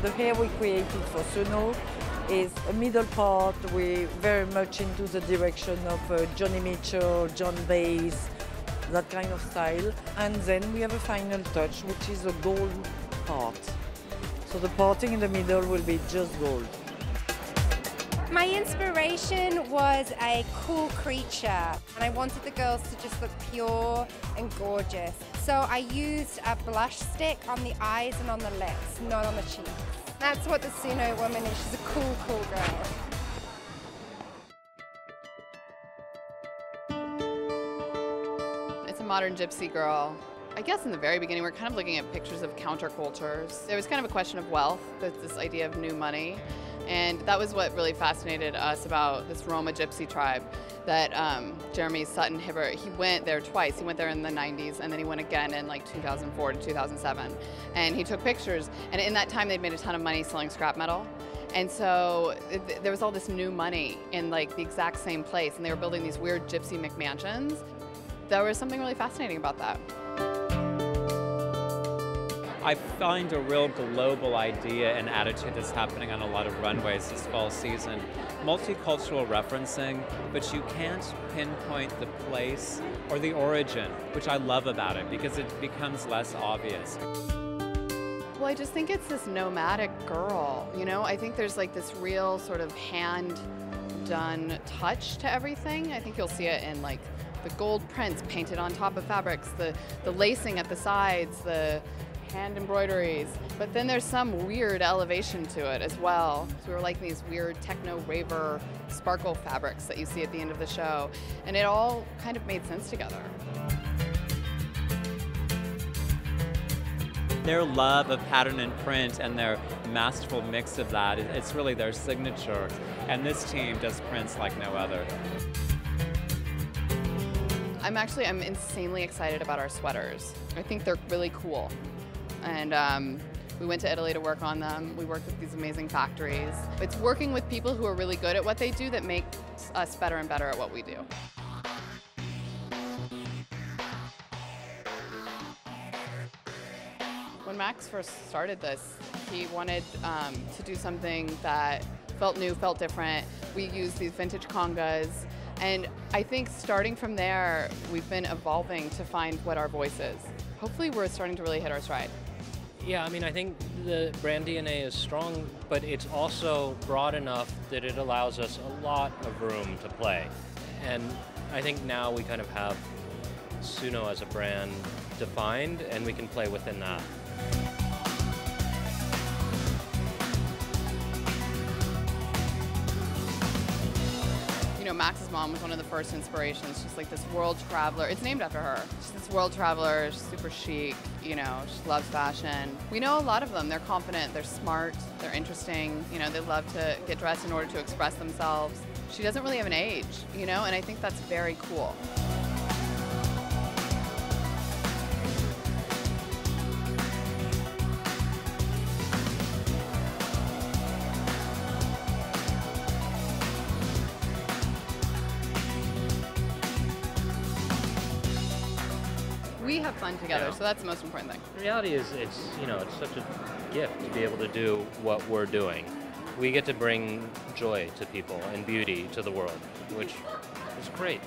The hair we created for Suno is a middle part. We're very much into the direction of Johnny Mitchell, John Baez, that kind of style. And then we have a final touch, which is a gold part. So the parting in the middle will be just gold. My inspiration was a cool creature, and I wanted the girls to just look pure and gorgeous. So I used a blush stick on the eyes and on the lips, not on the cheeks. That's what the Suno woman is. She's a cool, cool girl. It's a modern gypsy girl. I guess in the very beginning, we're kind of looking at pictures of countercultures. There was kind of a question of wealth, this idea of new money. And that was what really fascinated us about this Roma gypsy tribe, that Jeremy Sutton-Hibbert, he went there twice. He went there in the 90s, and then he went again in like 2004 to 2007. And he took pictures, and in that time they'd made a ton of money selling scrap metal. And so there was all this new money in like the exact same place, and they were building these weird gypsy McMansions. There was something really fascinating about that. I find a real global idea and attitude that's happening on a lot of runways this fall season. Multicultural referencing, but you can't pinpoint the place or the origin, which I love about it because it becomes less obvious. Well, I just think it's this nomadic girl, you know? I think there's like this real sort of hand-done touch to everything. I think you'll see it in like the gold prints painted on top of fabrics, the lacing at the sides, the hand embroideries, but then there's some weird elevation to it as well. So we were like these weird techno raver sparkle fabrics that you see at the end of the show, and it all kind of made sense together. Their love of pattern and print and their masterful mix of that, it's really their signature, and this team does prints like no other. I'm insanely excited about our sweaters. I think they're really cool. And we went to Italy to work on them. We worked with these amazing factories. It's working with people who are really good at what they do that makes us better and better at what we do. When Max first started this, he wanted to do something that felt new, felt different. We used these vintage congas. And I think starting from there, we've been evolving to find what our voice is. Hopefully we're starting to really hit our stride. Yeah, I mean, I think the brand DNA is strong, but it's also broad enough that it allows us a lot of room to play. And I think now we kind of have Suno as a brand defined, and we can play within that. You know, Max's mom was one of the first inspirations. She's like this world traveler. It's named after her. She's this world traveler, she's super chic, you know, she loves fashion. We know a lot of them. They're confident, they're smart, they're interesting, you know, they love to get dressed in order to express themselves. She doesn't really have an age, you know, and I think that's very cool. We have fun together, so that's the most important thing. The reality is, it's such a gift to be able to do what we're doing. We get to bring joy to people and beauty to the world, which is great.